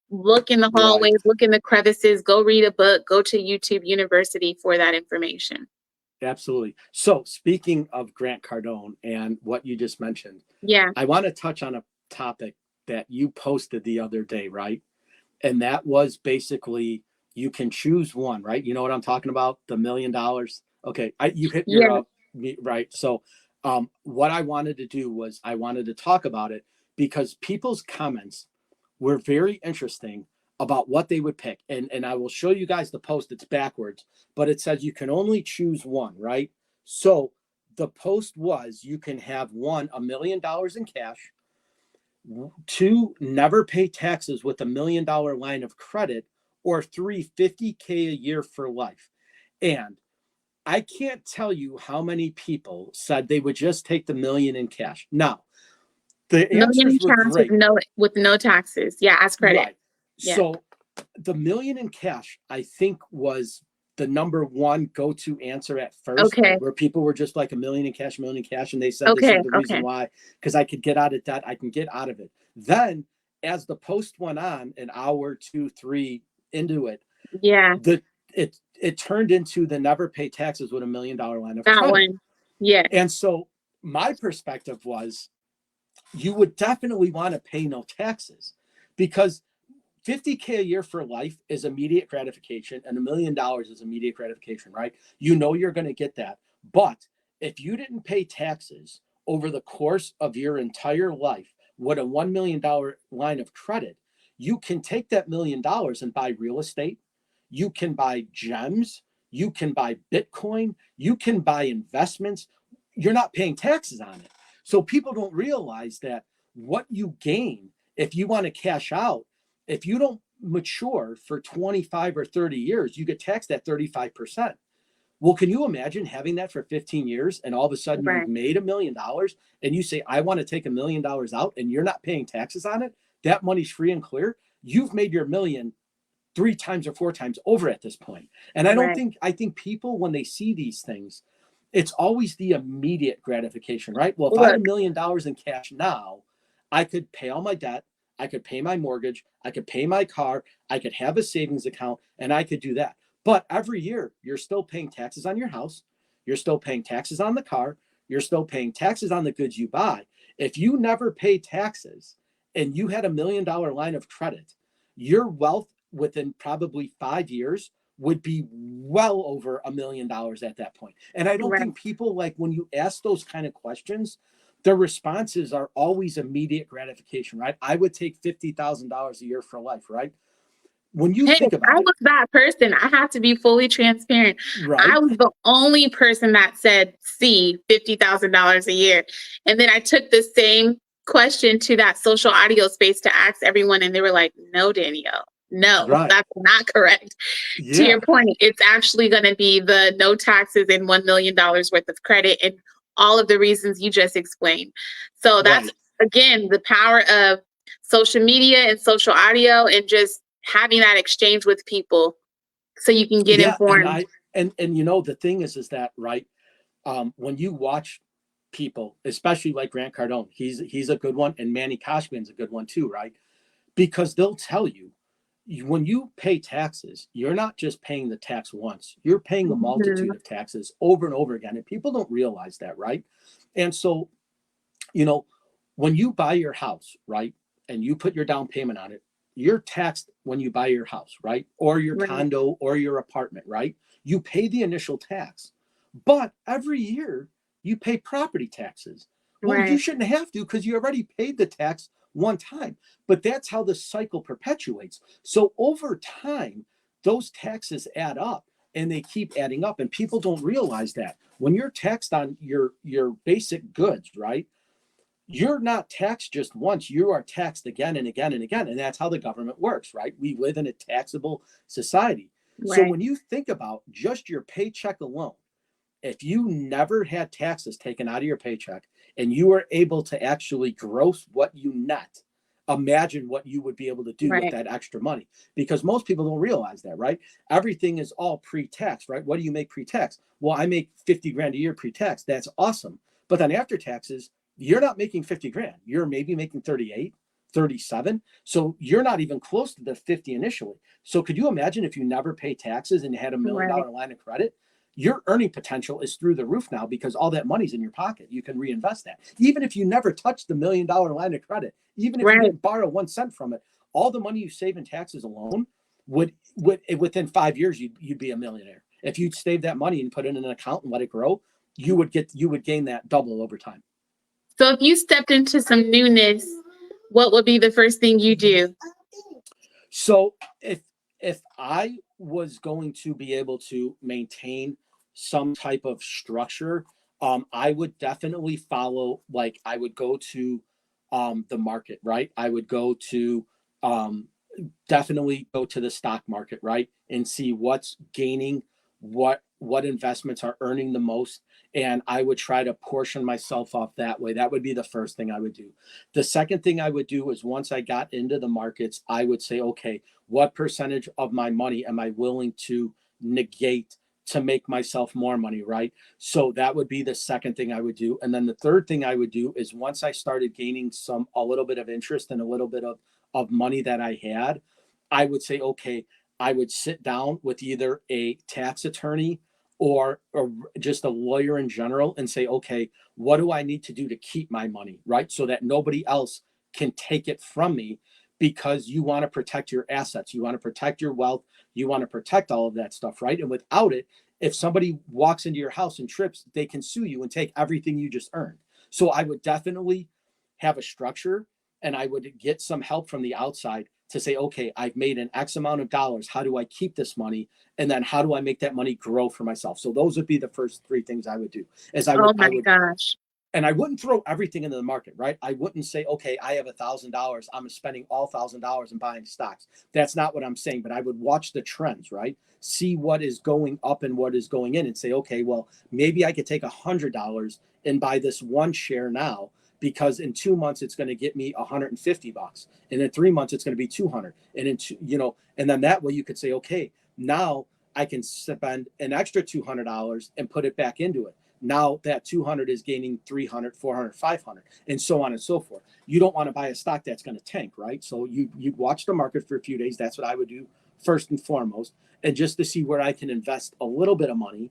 look in the hallways, Right. look in the crevices, go read a book, go to YouTube University for that information. Absolutely. So speaking of Grant Cardone and what you just mentioned, Yeah. I want to touch on a topic that you posted the other day, right? And that was basically you can choose one, right? You know what I'm talking about? The $1 million. Okay. You hit your right. So what I wanted to do was I wanted to talk about it because people's comments were very interesting about what they would pick. And I will show you guys the post. It's backwards, but it says you can only choose one, right? So the post was you can have one, $1 million in cash, two, never pay taxes with $1 million line of credit, or three, $50K a year for life. And I can't tell you how many people said they would just take the million in cash. Now, the answers were great. With no taxes. Yeah, as credit. Right. Yeah. So the million in cash, I think, was the number one go-to answer at first. Okay. Where people were just like $1 million in cash, $1 million in cash, and they said this is the reason why, because I could get out of debt, I can get out of it. Then, as the post went on, an hour, 2, 3 into it, it turned into the never pay taxes with $1 million line of credit. That one, yeah. And so my perspective was, you would definitely want to pay no taxes, because $50K a year for life is immediate gratification, and $1 million is immediate gratification, right? You know you're going to get that. But if you didn't pay taxes over the course of your entire life with a $1 million line of credit, you can take that $1 million and buy real estate. You can buy gems. You can buy Bitcoin. You can buy investments. You're not paying taxes on it. So people don't realize that what you gain if you want to cash out, if you don't mature for 25 or 30 years, you get taxed at 35%. Well, can you imagine having that for 15 years and all of a sudden you've Right. made $1 million and you say, I want to take $1 million out and you're not paying taxes on it? That money's free and clear. You've made your million 3 times or 4 times over at this point. And Right. I think people, when they see these things, it's always the immediate gratification, right? Well, if I had Look, $1 million in cash now, I could pay all my debt. I could pay my mortgage. I could pay my car. I could have a savings account and I could do that. But every year, you're still paying taxes on your house. You're still paying taxes on the car. You're still paying taxes on the goods you buy. If you never pay taxes and you had $1 million line of credit, your wealth within probably 5 years would be well over $1 million at that point. And I don't right. think people, like, when you ask those kind of questions, their responses are always immediate gratification, right? I would take $50,000 a year for life, right? When you Hey, think I about it, was that person. I have to be fully transparent. I right? was the only person that said, see, $50,000 a year. And then I took the same question to that social audio space to ask everyone, and they were like, no, Danielle, no, Right. that's not correct. To Yeah. your point, it's actually going to be the no taxes and $1 million worth of credit and all of the reasons you just explained. So that's, Right. again, the power of social media and social audio and just having that exchange with people so you can get Yeah. And informed. you know, the thing is that, right? When you watch people, especially like Grant Cardone, he's a good one. And Manny Kashman's a good one too, right? Because they'll tell you, when you pay taxes, you're not just paying the tax once, you're paying a Mhm. multitude of taxes over and over again. And people don't realize that, right? And so, you know, when you buy your house, right, and you put your down payment on it, you're taxed when you buy your house, right? Or your Right, condo or your apartment, right? You pay the initial tax. But every year you pay property taxes. Well, you right, shouldn't have to because you already paid the tax one time. But that's how the cycle perpetuates. So over time, those taxes add up and they keep adding up. And people don't realize that when you're taxed on your basic goods, right? You're not taxed just once, you are taxed again and again and again. And that's how the government works, right? We live in a taxable society. So right, when you think about just your paycheck alone, if you never had taxes taken out of your paycheck and you were able to actually gross what you net, imagine what you would be able to do with right, that extra money. Because most people don't realize that, right? Everything is all pre-tax, right? What do you make pre-tax? Well, I make 50 grand a year pre-tax. That's awesome. But then after taxes, you're not making 50 grand. You're maybe making 38, 37. So you're not even close to the 50 initially. So could you imagine if you never pay taxes and you had $1 million right, line of credit? Your earning potential is through the roof now because all that money's in your pocket. You can reinvest that. Even if you never touched the $1 million line of credit, even if you right. didn't borrow 1 cent from it, all the money you save in taxes alone would within 5 years you'd be a millionaire. If you'd save that money and put it in an account and let it grow, you would gain that double over time. So if you stepped into some newness, what would be the first thing you do? So if I was going to be able to maintain some type of structure, I would definitely follow. Like I would go to the market, right? I would go to um, definitely go to the stock market, right, and see what's gaining, what investments are earning the most, and I would try to portion myself off that way. That would be the first thing I would do. The second thing I would do is once I got into the markets, I would say, okay, what percentage of my money am I willing to negate to make myself more money, right? So that would be the second thing I would do. And then the third thing I would do is once I started gaining a little bit of interest and a little bit of money that I had, I would say, okay, I would sit down with either a tax attorney or just a lawyer in general and say, okay, what do I need to do to keep my money, right? So that nobody else can take it from me, because you want to protect your assets, you want to protect your wealth, you want to protect all of that stuff, right? And without it, if somebody walks into your house and trips, they can sue you and take everything you just earned. So I would definitely have a structure, and I would get some help from the outside to say, okay, I've made an X amount of dollars. How do I keep this money? And then how do I make that money grow for myself? So those would be the first three things I would do. As Oh my I would gosh. And I wouldn't throw everything into the market, right? I wouldn't say, okay, I have $1,000. I'm spending all $1,000 and buying stocks. That's not what I'm saying, but I would watch the trends, right? See what is going up and what is going in and say, okay, well, maybe I could take $100 and buy this one share now because in 2 months it's going to get me $150. And in 3 months it's going to be 200. And in and then that way you could say, okay, now I can spend an extra $200 and put it back into it. Now that 200 is gaining 300, 400, 500, and so on and so forth. You don't want to buy a stock that's going to tank, right? So you watch the market for a few days. That's what I would do first and foremost, and just to see where I can invest a little bit of money.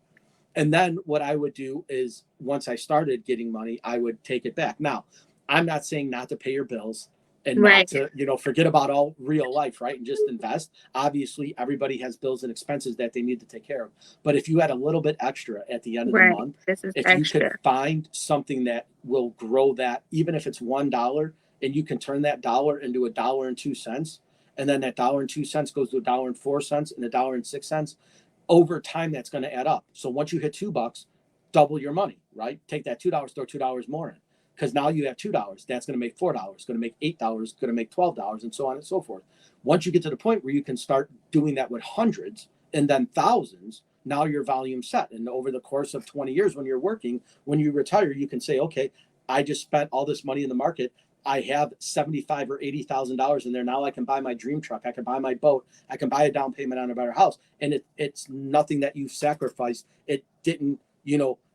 And then what I would do is once I started getting money, I would take it back. Now, I'm not saying not to pay your bills and not to, forget about all real life, right? And just invest. Obviously, everybody has bills and expenses that they need to take care of. But if you had a little bit extra at the end of the month, if you could find something that will grow that, even if it's $1, and you can turn that dollar into $1.02, and then that $1.02 goes to $1.04 and $1.06, over time, that's going to add up. So once you hit $2, double your money, right? Take that $2, throw $2 more in. Because now you have $2. That's going to make $4, going to make $8, going to make $12, and so on and so forth. Once you get to the point where you can start doing that with hundreds and then thousands, now your volume's set. And over the course of 20 years, when you're working, when you retire, you can say, okay, I just spent all this money in the market. I have $75,000 or $80,000 in there. Now I can buy my dream truck. I can buy my boat. I can buy a down payment on a better house. And it's nothing that you've sacrificed. It didn't,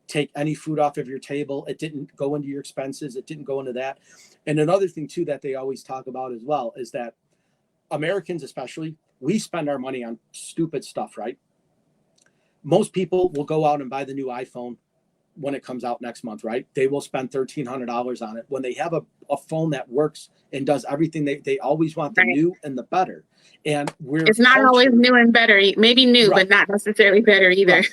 take any food off of your table. It didn't go into your expenses. It didn't go into that. And another thing too that they always talk about as well is that Americans, especially, we spend our money on stupid stuff, right? Most people will go out and buy the new iPhone when it comes out next month, right? They will spend $1,300 on it. When they have a phone that works and does everything, they always want the new and the better. And it's not always new and better, maybe new, but not necessarily better either.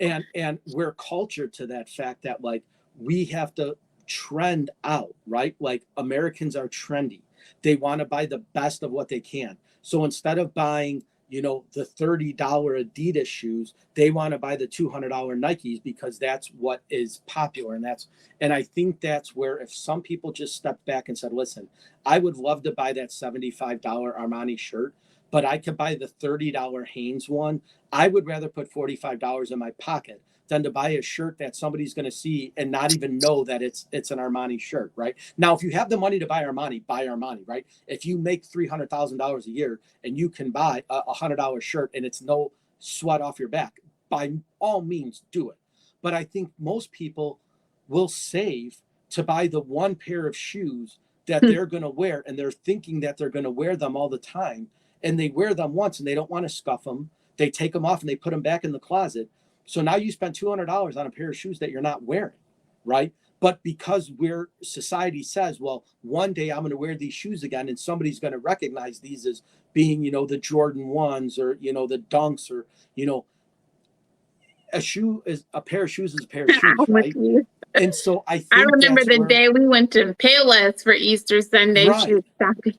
And we're cultured to that fact that like we have to trend out, right? Like Americans are trendy. They want to buy the best of what they can. So instead of buying the $30 Adidas shoes, they want to buy the $200 Nikes because that's what is popular. And I think that's where if some people just stepped back and said, listen, I would love to buy that $75 Armani shirt, but I could buy the $30 Hanes one. I would rather put $45 in my pocket than to buy a shirt that somebody's going to see and not even know that it's an Armani shirt, right? Now, if you have the money to buy Armani, right? If you make $300,000 a year and you can buy a $100 shirt and it's no sweat off your back, by all means, do it. But I think most people will save to buy the one pair of shoes that they're going to wear, and they're thinking that they're going to wear them all the time, and they wear them once and they don't want to scuff them. They take them off and they put them back in the closet. So now you spend $200 on a pair of shoes that you're not wearing, right? But because society says, well, one day I'm going to wear these shoes again, and somebody's going to recognize these as being, the Jordan 1s or, the Dunks or, a pair of shoes is a pair of shoes, right? And so I think I remember the day we went to Payless for Easter Sunday shoe shopping.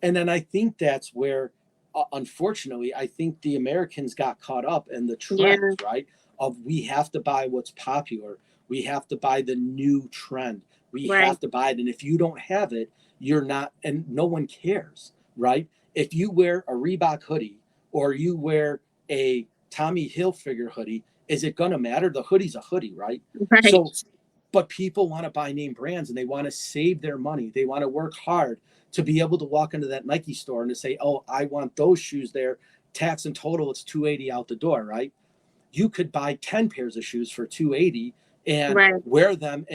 And then I think that's where, unfortunately, I think the Americans got caught up in the trends, right? Of we have to buy what's popular. We have to buy the new trend. We have to buy it. And if you don't have it, you're not, and no one cares, right? If you wear a Reebok hoodie or you wear a Tommy Hilfiger hoodie, is it going to matter? The hoodie's a hoodie, right? So, but people want to buy name brands and they want to save their money. They want to work hard to be able to walk into that Nike store and to say, oh, I want those shoes there. Tax and total, it's $280 out the door, right? You could buy 10 pairs of shoes for $280 and wear them.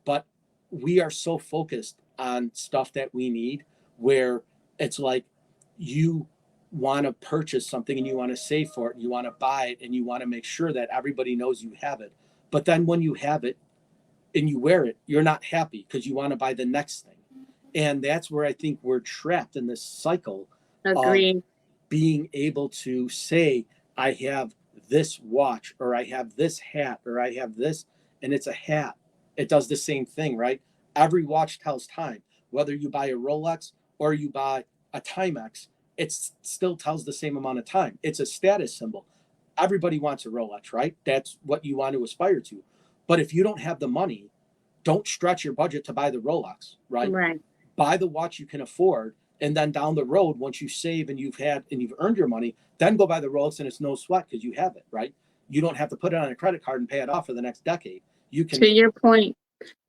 But we are so focused on stuff that we need where it's like you want to purchase something and you want to save for it. And you want to buy it and you want to make sure that everybody knows you have it. But then when you have it and you wear it, you're not happy because you want to buy the next thing. And that's where I think we're trapped in this cycle of being able to say, I have this watch or I have this hat or I have this, and it's a hat. It does the same thing, right? Every watch tells time. Whether you buy a Rolex or you buy a Timex, it still tells the same amount of time. It's a status symbol. Everybody wants a Rolex, right? That's what you want to aspire to. But if you don't have the money don't stretch your budget to buy the Rolex, right? Right. Buy the watch you can afford. And then down the road, once you save and you've earned your money, then go buy the Rolex, and it's no sweat because you have it, right? You don't have to put it on a credit card and pay it off for the next decade. You can. To your point,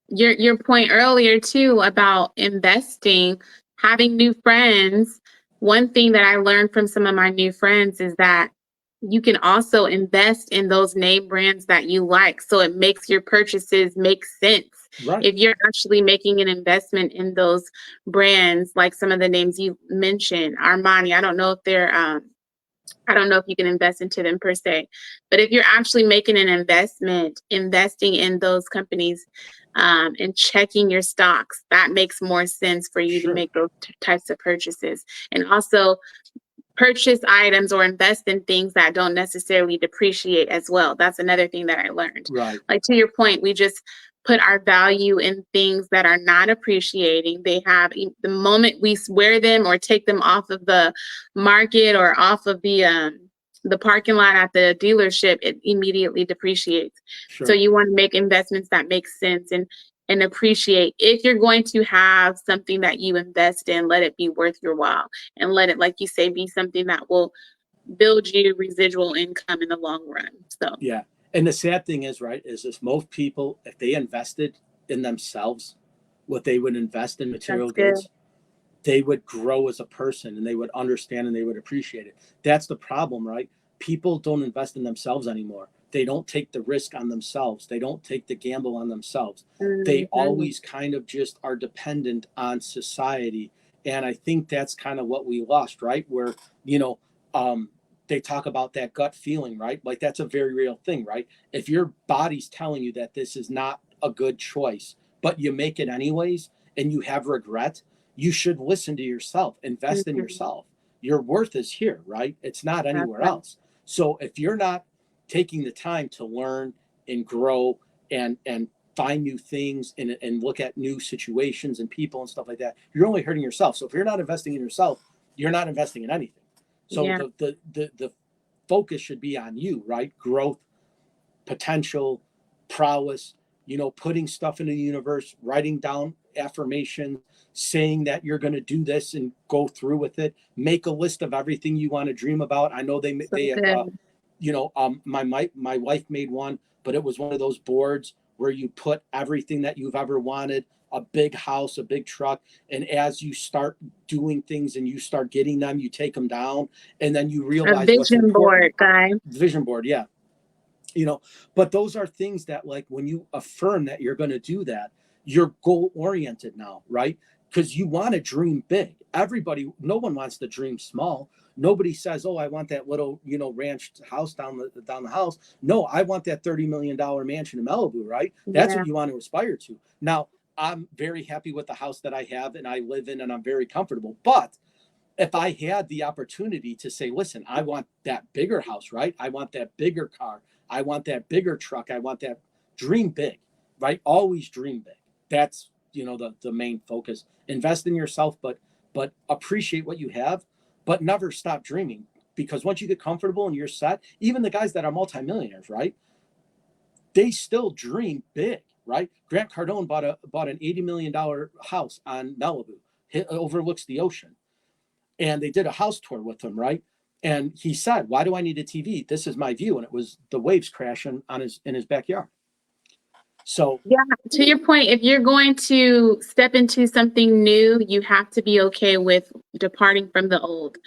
your point earlier too about investing, having new friends. One thing that I learned from some of my new friends is that you can also invest in those name brands that you like, so it makes your purchases make sense. Right. If you're actually making an investment in those brands, like some of the names you mentioned, Armani, I don't know if I don't know if you can invest into them per se, but if you're actually making an investment, investing in those companies, and checking your stocks, that makes more sense for you to Sure. make those types of purchases. And also purchase items or invest in things that don't necessarily depreciate as well. That's another thing that I learned. Right. Like, to your point, we just put our value in things that are not appreciating. They have, the moment we wear them or take them off of the market or off of the parking lot at the dealership, it immediately depreciates. Sure. So you want to make investments that make sense and appreciate. If you're going to have something that you invest in, let it be worth your while, and let it, like you say, be something that will build you residual income in the long run. So Yeah. And the sad thing is, right, is this most people, if they invested in themselves, what they would invest in material that's good. goods, they would grow as a person and they would understand and they would appreciate it. That's the problem, right? People don't invest in themselves anymore. They don't take the risk on themselves. They don't take the gamble on themselves. They Mhm. always kind of just are dependent on society. And I think that's kind of what we lost, right? Where, you know, they talk about that gut feeling, right? Like that's a very real thing, right? If your body's telling you that this is not a good choice, but you make it anyways and you have regret, you should listen to yourself, invest in Mhm. yourself. Your worth is here, right? It's not That's anywhere right. else. So if you're not taking the time to learn and grow and find new things and look at new situations and people and stuff like that, you're only hurting yourself. So if you're not investing in yourself, you're not investing in anything. So Yeah. the focus should be on you, right? Growth, potential, prowess, putting stuff into the universe, writing down affirmation, saying that you're going to do this and go through with it. Make a list of everything you want to dream about. I know So they have, good. my wife made one, but it was one of those boards where you put everything that you've ever wanted, a big house, a big truck. And as you start doing things and you start getting them, you take them down and then you A realize what's vision important. board, guy. Vision board. Yeah. But those are things that, like, when you affirm that you're going to do that, you're goal oriented now, right? Because you want to dream big. No one wants to dream small. Nobody says, oh, I want that little ranch house down the house. No, I want that $30 million mansion in Malibu, right? That's Yeah. what you want to aspire to. Now, I'm very happy with the house that I have and I live in, and I'm very comfortable. But if I had the opportunity to say, listen, I want that bigger house, right? I want that bigger car. I want that bigger truck. I want that. Dream big, right? Always dream big. That's, the main focus. Invest in yourself, but appreciate what you have, but never stop dreaming, because once you get comfortable and you're set, even the guys that are multimillionaires, right? They still dream big, right? Grant Cardone bought an $80 million house on Malibu. It overlooks the ocean, and they did a house tour with him, right? And he said, "Why do I need a TV? This is my view." And it was the waves crashing in his backyard. So Yeah, to your point, if you're going to step into something new, you have to be okay with departing from the old.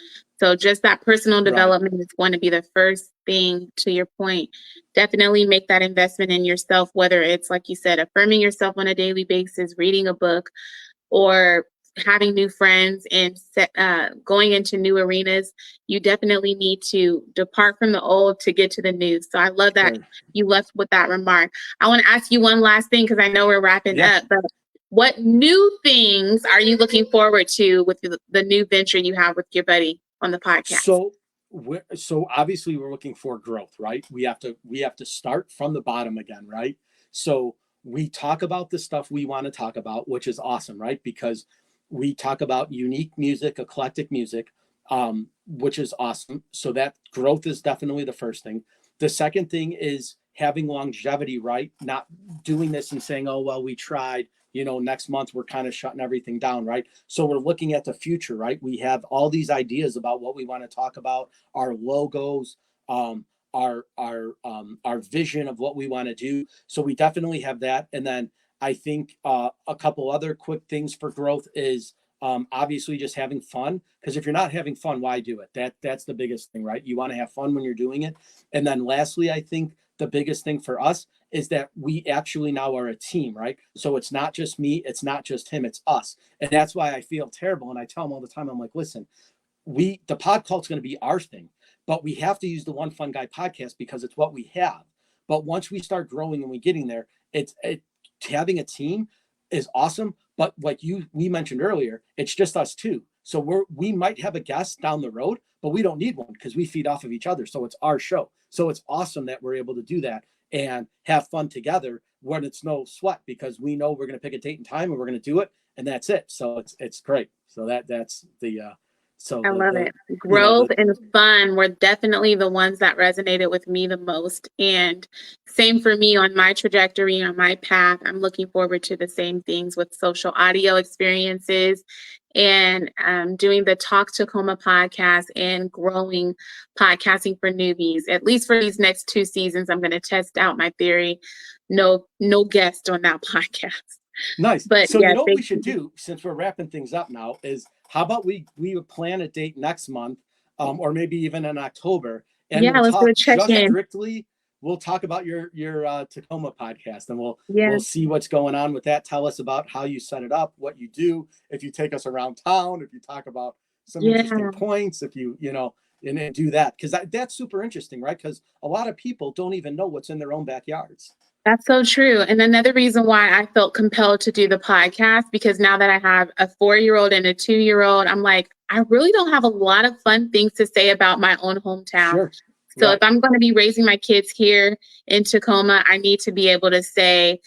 So just that personal right, development is going to be the first thing. To your point, definitely make that investment in yourself, whether it's, like you said, affirming yourself on a daily basis, reading a book, or having new friends and going into new arenas. You definitely need to depart from the old to get to the new. So I love that sure, you left with that remark. I want to ask you one last thing, because I know we're wrapping yeah. up, but what new things are you looking forward to with the new venture you have with your buddy on the podcast? So obviously we're looking for growth, right? We have to start from the bottom again, right? So we talk about the stuff we want to talk about, which is awesome, right? Because we talk about unique music, eclectic music, which is awesome. So that growth is definitely the first thing. The second thing is having longevity, right? Not doing this and saying, oh, well, we tried, next month we're kind of shutting everything down, right? So we're looking at the future, right? We have all these ideas about what we want to talk about, our logos, our vision of what we want to do. So we definitely have that. And then I think a couple other quick things for growth is obviously just having fun. Because if you're not having fun, why do it? That's the biggest thing, right? You want to have fun when you're doing it. And then lastly, I think the biggest thing for us is that we actually now are a team, right? So it's not just me, it's not just him, it's us. And that's why I feel terrible. And I tell him all the time, I'm like, listen, the pod cult's going to be our thing, but we have to use the One Fun Guy podcast because it's what we have. But once we start growing and we getting there, having a team is awesome. But like we mentioned earlier, it's just us two. So we might have a guest down the road, but we don't need one because we feed off of each other. So it's our show. So it's awesome that we're able to do that and have fun together when it's no sweat, because we know we're going to pick a date and time and we're going to do it, and that's it. So it's great. So that's the I love it. Growth and fun were definitely the ones that resonated with me the most. And same for me on my trajectory, on my path. I'm looking forward to the same things with social audio experiences and doing the Talk Tacoma podcast and growing podcasting for newbies. At least for these next 2 seasons, I'm going to test out my theory. No guest on that podcast. Nice. But so yeah, you know what we should do, since we're wrapping things up now, is how about we would plan a date next month, or maybe even in October, and yeah, let's do a check-in. We'll talk about your Tacoma podcast, and we'll Yeah. see what's going on with that. Tell us about how you set it up, what you do, if you take us around town, if you talk about some interesting points, if you and do that, because that's super interesting, right? Because a lot of people don't even know what's in their own backyards. That's so true. And another reason why I felt compelled to do the podcast, because now that I have a 4-year-old and a 2-year-old, I'm like, I really don't have a lot of fun things to say about my own hometown. Sure. So if I'm going to be raising my kids here in Tacoma, I need to be able to say,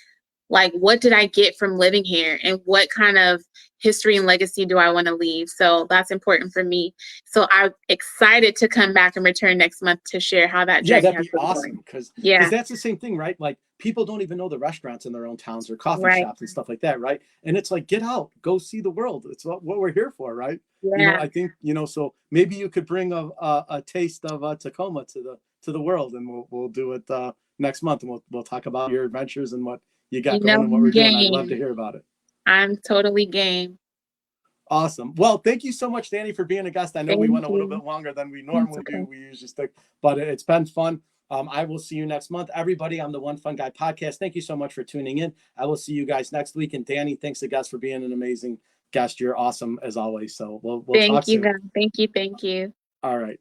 like, what did I get from living here, and what kind of history and legacy do I want to leave? So that's important for me. So I'm excited to come back and return next month to share how that journey that'd be awesome, because that's the same thing, right? Like, people don't even know the restaurants in their own towns or coffee shops and stuff like that, right? And it's like, get out, go see the world. It's what we're here for, right? I think so maybe you could bring a taste of Tacoma to the world, and we'll do it next month, and we'll talk about your adventures and what you got going and what we're doing. I'd love to hear about it. I'm totally game. Awesome. Well, thank you so much, Dani, for being a guest. I know we went a little bit longer than we normally do. We usually stick, but it's been fun. I will see you next month. Everybody on the One Fun Guy podcast, thank you so much for tuning in. I will see you guys next week. And Dani, thanks again for being an amazing guest. You're awesome as always. So we'll talk soon. Thank you. Thank you. All right.